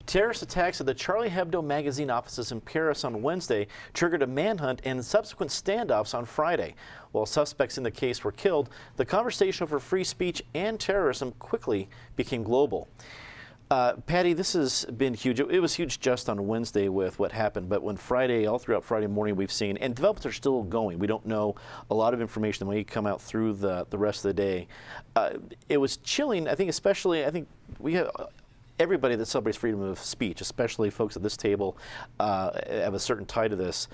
Terrorist attacks at the Charlie Hebdo magazine offices in Paris on Wednesday triggered a manhunt and subsequent standoffs on Friday. While suspects in the case were killed, the conversation over free speech and terrorism quickly became global. Patty, this has been huge. It was huge just on Wednesday with what happened, but when Friday, all throughout Friday morning, we've seen, and developments are still going. We don't know a lot of information that may come out through the rest of the day. It was chilling, I think, especially, we have everybody that celebrates freedom of speech, especially folks at this table, have a certain tie to this.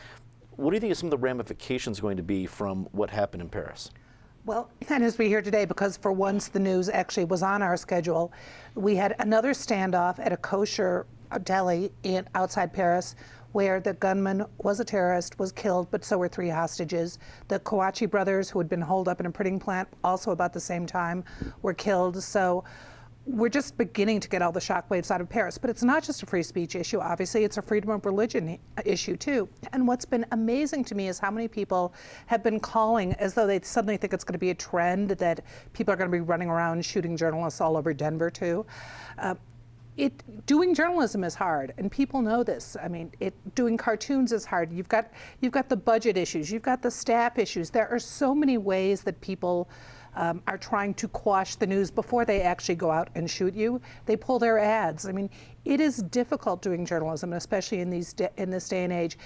What do you think are some of the ramifications going to be from what happened in Paris? Well, and as we hear today, because for once the news actually was on our schedule, we had another standoff at a kosher deli outside Paris where the gunman was a terrorist, was killed, but so were 3 hostages. The Kouachi brothers, who had been holed up in a printing plant also about the same time, were killed. So we're just beginning to get all the shockwaves out of Paris. But it's not just a free speech issue, obviously. It's a freedom of religion issue, too. And what's been amazing to me is how many people have been calling as though they suddenly think it's going to be a trend that people are going to be running around shooting journalists all over Denver, too. Doing journalism is hard, and people know this. I mean, doing cartoons is hard. You've got the budget issues. You've got the staff issues. There are so many ways that people are trying to quash the news before they actually go out and shoot you. They pull their ads. I mean, it is difficult doing journalism, especially in this day and age.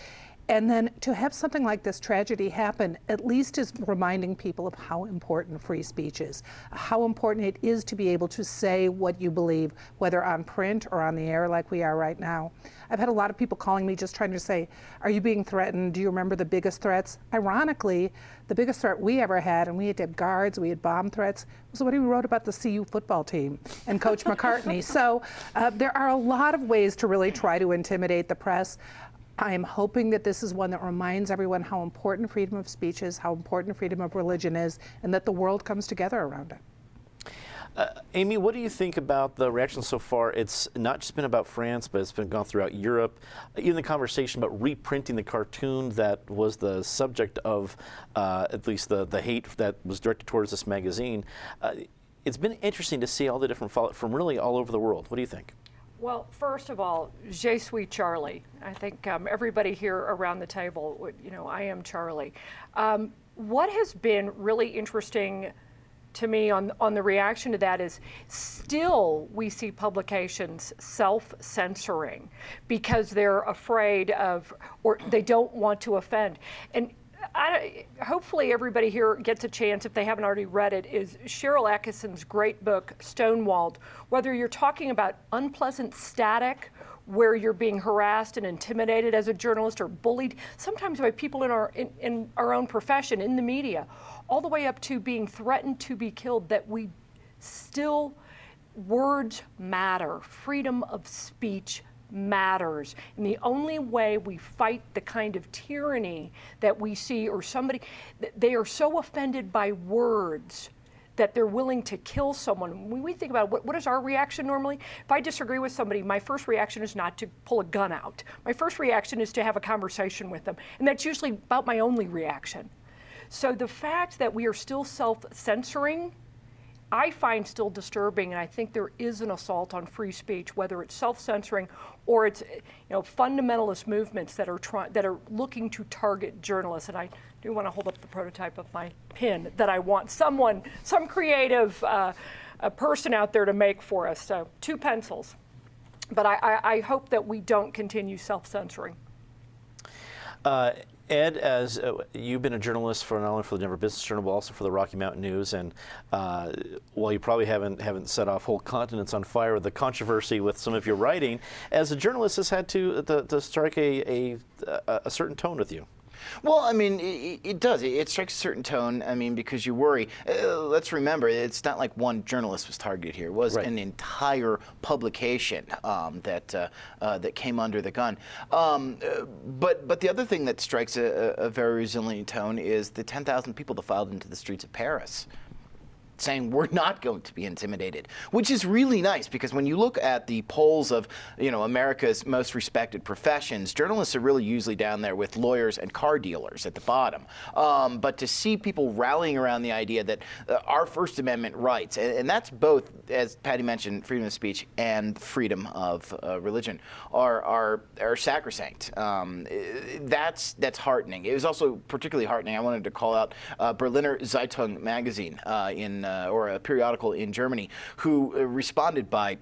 And then to have something like this tragedy happen at least is reminding people of how important free speech is, how important it is to be able to say what you believe, whether on print or on the air like we are right now. I've had a lot of people calling me just trying to say, are you being threatened? Do you remember the biggest threats? Ironically, the biggest threat we ever had, and we had to have guards, we had bomb threats, was what he wrote about the CU football team and Coach McCartney. So there are a lot of ways to really try to intimidate the press. I am hoping that this is one that reminds everyone how important freedom of speech is, how important freedom of religion is, and that the world comes together around it. Amy, what do you think about the reaction so far? It's not just been about France, but it's been gone throughout Europe. Even the conversation about reprinting the cartoon that was the subject of at least the hate that was directed towards this magazine. It's been interesting to see all the different follow from really all over the world. What do you think? Well, first of all, je suis Charlie. I think everybody here around the table, I am Charlie. What has been really interesting to me on the reaction to that is still we see publications self-censoring because they're afraid of, or they don't want to offend. And hopefully everybody here gets a chance, if they haven't already read it, is Cheryl Atkinson's great book, Stonewalled. Whether you're talking about unpleasant static, where you're being harassed and intimidated as a journalist or bullied, sometimes by people in our own profession, in the media, all the way up to being threatened to be killed, that we still, words matter, freedom of speech matters. And the only way we fight the kind of tyranny that we see, or somebody, they are so offended by words that they're willing to kill someone. When we think about what is our reaction normally? If I disagree with somebody, my first reaction is not to pull a gun out. My first reaction is to have a conversation with them. And that's usually about my only reaction. So the fact that we are still self-censoring, I find still disturbing, and I think there is an assault on free speech, whether it's self-censoring or it's fundamentalist movements that are looking to target journalists. And I do want to hold up the prototype of my pin that I want some creative person out there to make for us. So 2 pencils. But I hope that we don't continue self-censoring. Ed, as you've been a journalist for not only for the Denver Business Journal, but also for the Rocky Mountain News, and while you probably haven't set off whole continents on fire with the controversy with some of your writing, as a journalist has had to strike a certain tone with you. Well, I mean, it does. It strikes a certain tone, I mean, because you worry. Let's remember, it's not like one journalist was targeted here. It was an entire publication that came under the gun. But the other thing that strikes a very resilient tone is the 10,000 people that filed into the streets of Paris. saying we're not going to be intimidated, which is really nice because when you look at the polls of, America's most respected professions, journalists are really usually down there with lawyers and car dealers at the bottom. But to see people rallying around the idea that our First Amendment rights, and that's both, as Patty mentioned, freedom of speech and freedom of religion, are sacrosanct. That's heartening. It was also particularly heartening. I wanted to call out Berliner Zeitung magazine or a periodical in Germany, who responded by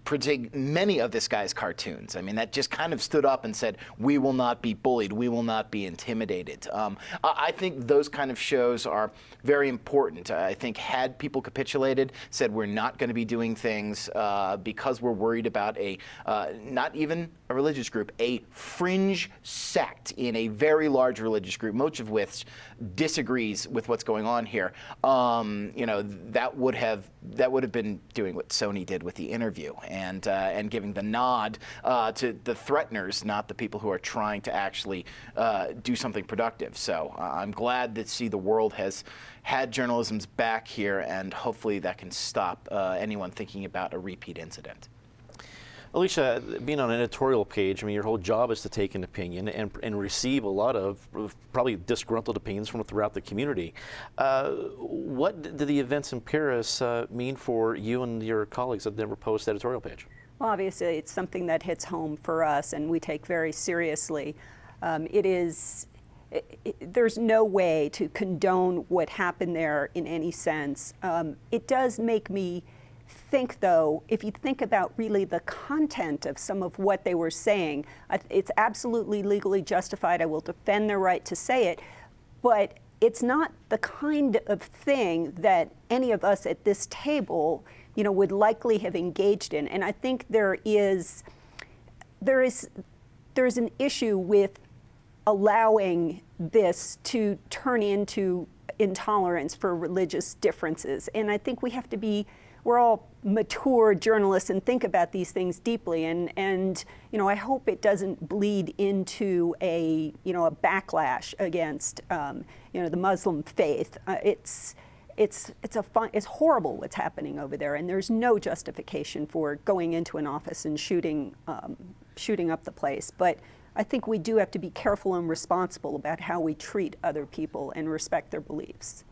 printing many of this guy's cartoons. I mean, that just kind of stood up and said, we will not be bullied, we will not be intimidated. I think those kind of shows are very important. I think had people capitulated, said we're not going to be doing things because we're worried about not even a religious group, a fringe sect in a very large religious group, much of which disagrees with what's going on here, that would have been doing what Sony did with The Interview and giving the nod to the threateners, not the people who are trying to actually do something productive. So I'm glad to see the world has had journalism's back here, and hopefully that can stop anyone thinking about a repeat incident. Alicia, being on an editorial page, I mean, your whole job is to take an opinion and receive a lot of probably disgruntled opinions from throughout the community. What did the events in Paris mean for you and your colleagues at the Denver Post editorial page? Well, obviously, it's something that hits home for us and we take very seriously. There's no way to condone what happened there in any sense. It does make me think, though, if you think about really the content of some of what they were saying, it's absolutely legally justified. I will defend their right to say it, but it's not the kind of thing that any of us at this table, would likely have engaged in. And I think there is an issue with allowing this to turn into intolerance for religious differences. And I think we have to we're all mature journalists and think about these things deeply, and I hope it doesn't bleed into a backlash against the Muslim faith. It's horrible what's happening over there, and there's no justification for going into an office and shooting up the place. But I think we do have to be careful and responsible about how we treat other people and respect their beliefs.